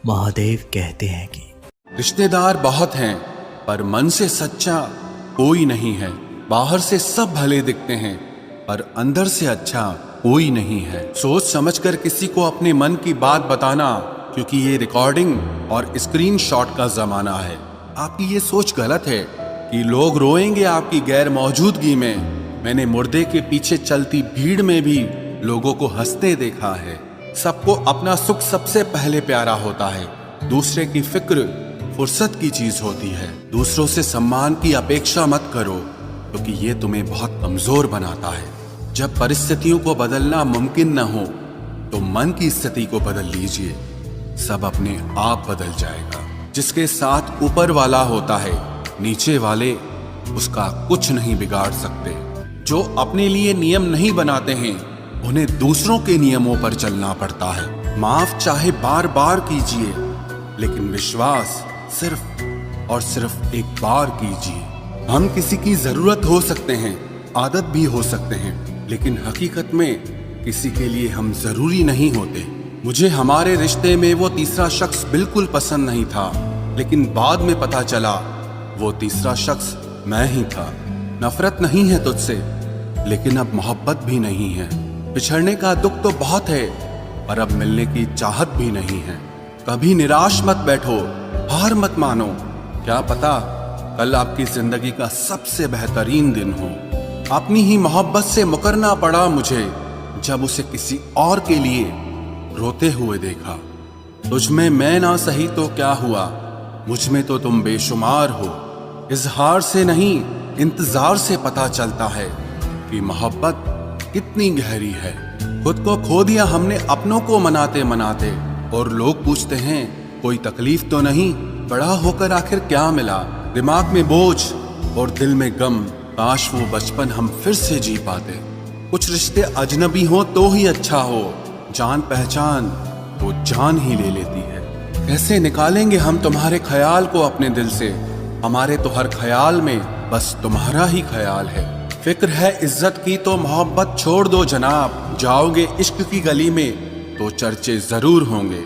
महादेव कहते हैं कि रिश्तेदार बहुत हैं पर मन से सच्चा कोई नहीं है। बाहर से सब भले दिखते हैं पर अंदर से अच्छा कोई नहीं है। सोच समझकर किसी को अपने मन की बात बताना, क्योंकि ये रिकॉर्डिंग और स्क्रीनशॉट का जमाना है। आपकी ये सोच गलत है कि लोग रोएंगे आपकी गैर मौजूदगी में। मैंने मुर्दे के पीछे चलती भीड़ में भी लोगों को हंसते देखा है। सबको अपना सुख सबसे पहले प्यारा होता है। दूसरे की फिक्र फुर्सत की चीज होती है। दूसरों से सम्मान की अपेक्षा मत करो, क्योंकि ये तुम्हें बहुत कमजोर बनाता है। जब परिस्थितियों को बदलना मुमकिन न हो तो मन की स्थिति को बदल लीजिए, सब अपने आप बदल जाएगा। जिसके साथ ऊपर वाला होता है, नीचे वाले उसका कुछ नहीं बिगाड़ सकते। जो अपने लिए नियम नहीं बनाते हैं, उन्हें दूसरों के नियमों पर चलना पड़ता है। माफ चाहे बार बार कीजिए, लेकिन विश्वास सिर्फ और सिर्फ एक बार कीजिए। हम किसी की जरूरत हो सकते हैं, आदत भी हो सकते हैं, लेकिन हकीकत में किसी के लिए हम जरूरी नहीं होते। मुझे हमारे रिश्ते में वो तीसरा शख्स बिल्कुल पसंद नहीं था, लेकिन बाद में पता चला वो तीसरा शख्स मैं ही था। नफरत नहीं है तुझसे, लेकिन अब मोहब्बत भी नहीं है। बिछड़ने का दुख तो बहुत है, पर अब मिलने की चाहत भी नहीं है। कभी निराश मत बैठो, हार मत मानो। क्या पता कल आपकी जिंदगी का सबसे बेहतरीन दिन हो। अपनी ही मोहब्बत से मुकरना पड़ा मुझे, जब उसे किसी और के लिए रोते हुए देखा। तुझ में मैं ना सही तो क्या हुआ, मुझ में तो तुम बेशुमार हो। इजहार से नहीं, इंतजार से पता चलता है कि मोहब्बत कितनी गहरी है। खुद को खो दिया हमने अपनों को मनाते मनाते, और लोग पूछते हैं कोई तकलीफ तो नहीं। बड़ा होकर आखिर क्या मिला, दिमाग में बोझ और दिल में गम। काश वो बचपन हम फिर से जी पाते। कुछ रिश्ते अजनबी हो तो ही अच्छा हो, जान पहचान तो जान ही ले लेती है। कैसे निकालेंगे हम तुम्हारे ख्याल को अपने दिल से, हमारे तो हर ख्याल में बस तुम्हारा ही ख्याल है। फिक्र है इज्जत की तो मोहब्बत छोड़ दो जनाब, जाओगे इश्क की गली में तो चर्चे जरूर होंगे।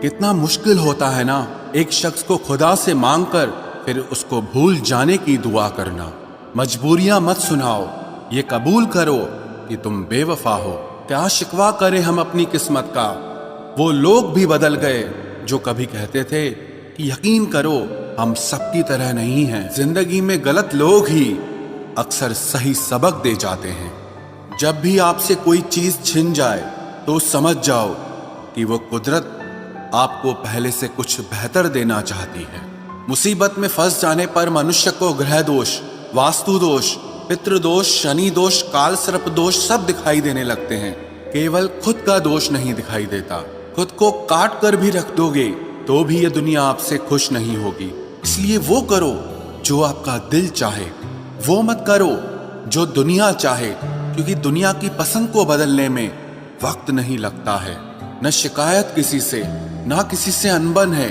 कितना मुश्किल होता है ना एक शख्स को खुदा से मांगकर फिर उसको भूल जाने की दुआ करना। मजबूरियां मत सुनाओ, ये कबूल करो कि तुम बेवफा हो। क्या शिकवा करें हम अपनी किस्मत का, वो लोग भी बदल गए जो कभी कहते थे कि यकीन करो हम सबकी तरह नहीं हैं। जिंदगी में गलत लोग ही अक्सर सही सबक दे जाते हैं। जब भी आपसे कोई चीज छिन जाए तो समझ जाओ कि वो कुदरत आपको पहले से कुछ बेहतर देना चाहती है। मुसीबत में फंस जाने पर मनुष्य को ग्रह दोष, वास्तु दोष, पितृ दोष, शनि दोष, काल सर्प दोष सब दिखाई देने लगते हैं। केवल खुद का दोष नहीं दिखाई देता। खुद को काट कर भी रख दोगे तो भी ये दुनिया आपसे खुश नहीं होगी। इसलिए वो करो जो आपका दिल चाहे, वो मत करो जो दुनिया चाहे, क्योंकि दुनिया की पसंद को बदलने में वक्त नहीं लगता है। न शिकायत किसी से, ना किसी से अनबन है।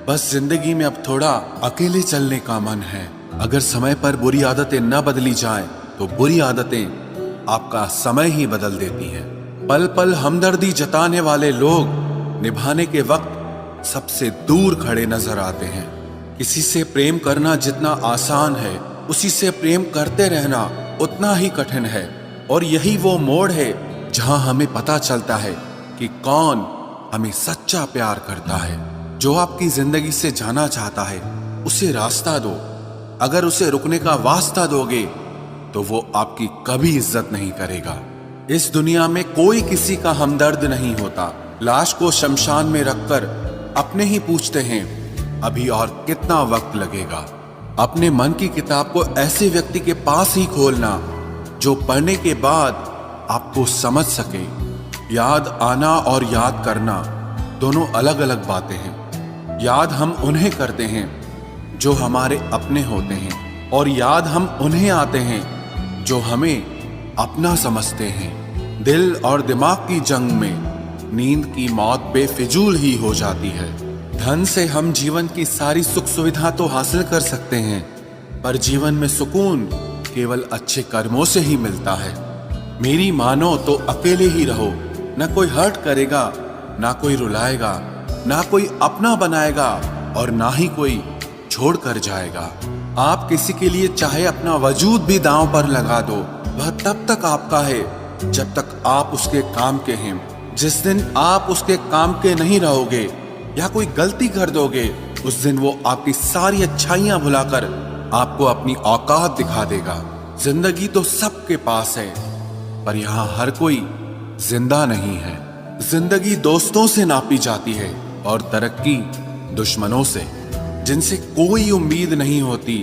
बस जिंदगी में अब थोड़ा अकेले चलने का मन है। अगर समय पर बुरी आदतें न बदली जाएं, तो बुरी आदतें आपका समय ही बदल देती हैं। पल पल हमदर्दी जताने वाले लोग निभाने के वक्त सबसे दूर खड़े नजर आते हैं। किसी से प्रेम करना जितना आसान है, उसी से प्रेम करते रहना उतना ही कठिन है। और यही वो मोड़ है जहां हमें पता चलता है कि कौन हमें सच्चा प्यार करता है। जो आपकी जिंदगी से जाना चाहता है, उसे रास्ता दो। अगर उसे रुकने का वास्ता दोगे तो वो आपकी कभी इज्जत नहीं करेगा। इस दुनिया में कोई किसी का हमदर्द नहीं होता। लाश को शमशान में रखकर अपने ही पूछते हैं अभी और कितना वक्त लगेगा। अपने मन की किताब को ऐसे व्यक्ति के पास ही खोलना जो पढ़ने के बाद आपको समझ सके। याद आना और याद करना दोनों अलग अलग बातें हैं। याद हम उन्हें करते हैं जो हमारे अपने होते हैं, और याद हम उन्हें आते हैं जो हमें अपना समझते हैं। दिल और दिमाग की जंग में नींद की मौत बेफिजूल ही हो जाती है। धन से हम जीवन की सारी सुख सुविधा तो हासिल कर सकते हैं, पर जीवन में सुकून केवल अच्छे कर्मों से ही मिलता है। मेरी मानो तो अकेले ही रहो, न कोई हर्ट करेगा, ना कोई रुलाएगा, ना कोई अपना बनाएगा और ना ही कोई छोड़ कर जाएगा। आप किसी के लिए चाहे अपना वजूद भी दांव पर लगा दो, वह तब तक आपका है जब तक आप उसके काम के हैं। जिस दिन आप उसके काम के नहीं रहोगे या कोई गलती कर दोगे, उस दिन वो आपकी सारी अच्छाइयां भुलाकर आपको अपनी औकात दिखा देगा। जिंदगी तो सबके पास है, पर यहाँ हर कोई जिंदा नहीं है। जिंदगी दोस्तों से नापी जाती है और तरक्की दुश्मनों से, जिनसे कोई उम्मीद नहीं होती।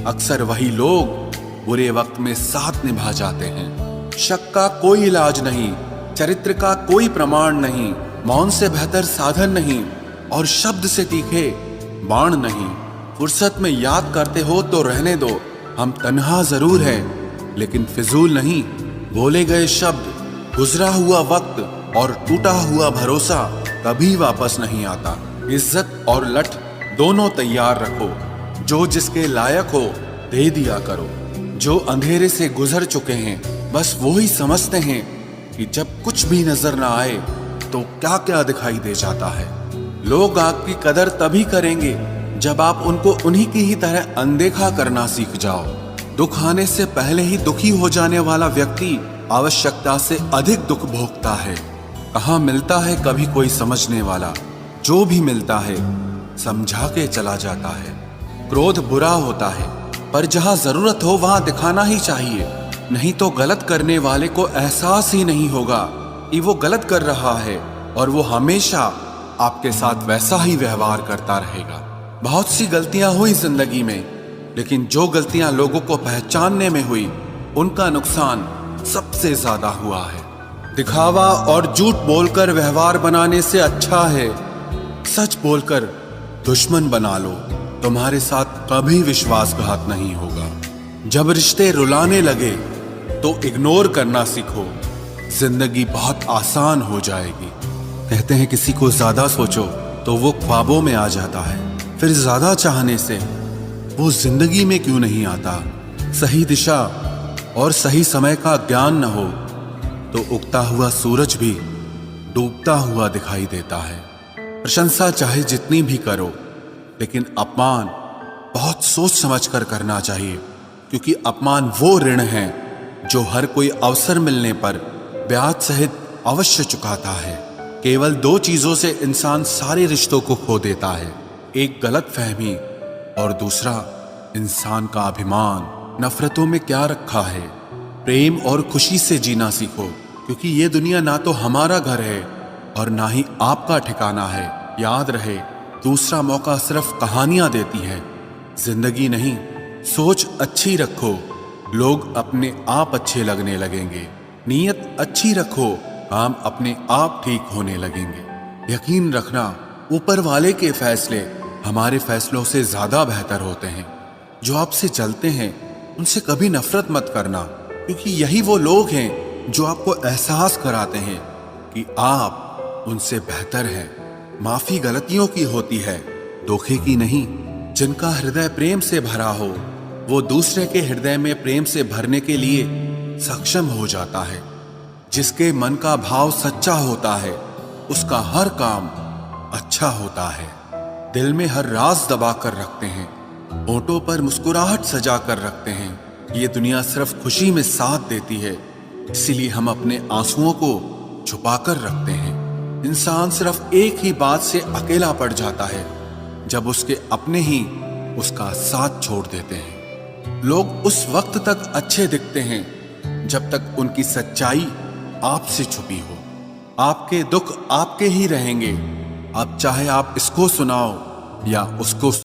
अक्सर वही लोग बुरे वक्त में साथ निभा जाते हैं। शक का कोई इलाज नहीं, चरित्र का कोई प्रमाण नहीं, मौन से बेहतर साधन नहीं और शब्द से तीखे बाण नहीं। फुर्सत में याद करते हो तो रहने दो, हम तन्हा जरूर हैं लेकिन फिजूल नहीं। बोले गए शब्द, गुजरा हुआ वक्त और टूटा हुआ भरोसा कभी वापस नहीं आता। इज्जत और लठ दोनों तैयार रखो, जो जिसके लायक हो दे दिया करो। जो अंधेरे से गुजर चुके हैं बस वो ही समझते हैं कि जब कुछ भी नजर ना आए तो क्या क्या दिखाई दे जाता है। लोग आपकी कदर तभी करेंगे जब आप उनको उन्हीं की ही तरह अनदेखा करना सीख जाओ। दुख आने से पहले ही दुखी हो जाने वाला व्यक्ति आवश्यकता से अधिक दुख भोगता है। कहाँ मिलता है कभी कोई समझने वाला, जो भी मिलता है समझा के चला जाता है। क्रोध बुरा होता है, पर जहाँ जरूरत हो वहां दिखाना ही चाहिए, नहीं तो गलत करने वाले को एहसास ही नहीं होगा कि वो गलत कर रहा है और वो हमेशा आपके साथ वैसा ही व्यवहार करता रहेगा। बहुत सी गलतियां हुई जिंदगी में, लेकिन जो गलतियां लोगों को पहचानने में हुई उनका नुकसान सबसे ज्यादा हुआ है। दिखावा और झूठ बोलकर व्यवहार बनाने से अच्छा है सच बोलकर दुश्मन बना लो। तुम्हारे साथ कभी विश्वासघात नहीं होगा। जब रिश्ते रुलाने लगे तो इग्नोर करना सीखो, जिंदगी बहुत आसान हो जाएगी। कहते हैं किसी को ज्यादा सोचो तो वो ख्वाबों में आ जाता है, फिर ज्यादा चाहने से वो जिंदगी में क्यों नहीं आता। सही दिशा और सही समय का ज्ञान न हो तो उगता हुआ सूरज भी डूबता हुआ दिखाई देता है। प्रशंसा चाहे जितनी भी करो, लेकिन अपमान बहुत सोच समझ कर करना चाहिए, क्योंकि अपमान वो ऋण है जो हर कोई अवसर मिलने पर ब्याज सहित अवश्य चुकाता है। केवल दो चीजों से इंसान सारे रिश्तों को खो देता है, एक गलत फहमी और दूसरा इंसान का अभिमान। नफरतों में क्या रखा है, प्रेम और खुशी से जीना सीखो, क्योंकि ये दुनिया ना तो हमारा घर है और ना ही आपका ठिकाना है। याद रहे, दूसरा मौका सिर्फ कहानियां देती है, जिंदगी नहीं। सोच अच्छी रखो, लोग अपने आप अच्छे लगने लगेंगे। नीयत अच्छी रखो, काम अपने आप ठीक होने लगेंगे। यकीन रखना, ऊपर वाले के फैसले हमारे फैसलों से ज्यादा बेहतर होते हैं। जो आपसे चलते हैं उनसे कभी नफरत मत करना, क्योंकि यही वो लोग हैं जो आपको एहसास कराते हैं कि आप उनसे बेहतर हैं। माफी गलतियों की होती है, धोखे की नहीं। जिनका हृदय प्रेम से भरा हो वो दूसरे के हृदय में प्रेम से भरने के लिए सक्षम हो जाता है। जिसके मन का भाव सच्चा होता है उसका हर काम अच्छा होता है। दिल में हर राज दबा कर रखते हैं, होठों पर मुस्कुराहट सजा कर रखते हैं। ये दुनिया सिर्फ खुशी में साथ देती है, इसीलिए हम अपने आंसुओं को छुपा कर रखते हैं। इंसान सिर्फ एक ही बात से अकेला पड़ जाता है, जब उसके अपने ही उसका साथ छोड़ देते हैं। लोग उस वक्त तक अच्छे दिखते हैं जब तक उनकी सच्चाई आपसे छुपी हो। आपके दुख आपके ही रहेंगे, अब चाहे आप इसको सुनाओ या उसको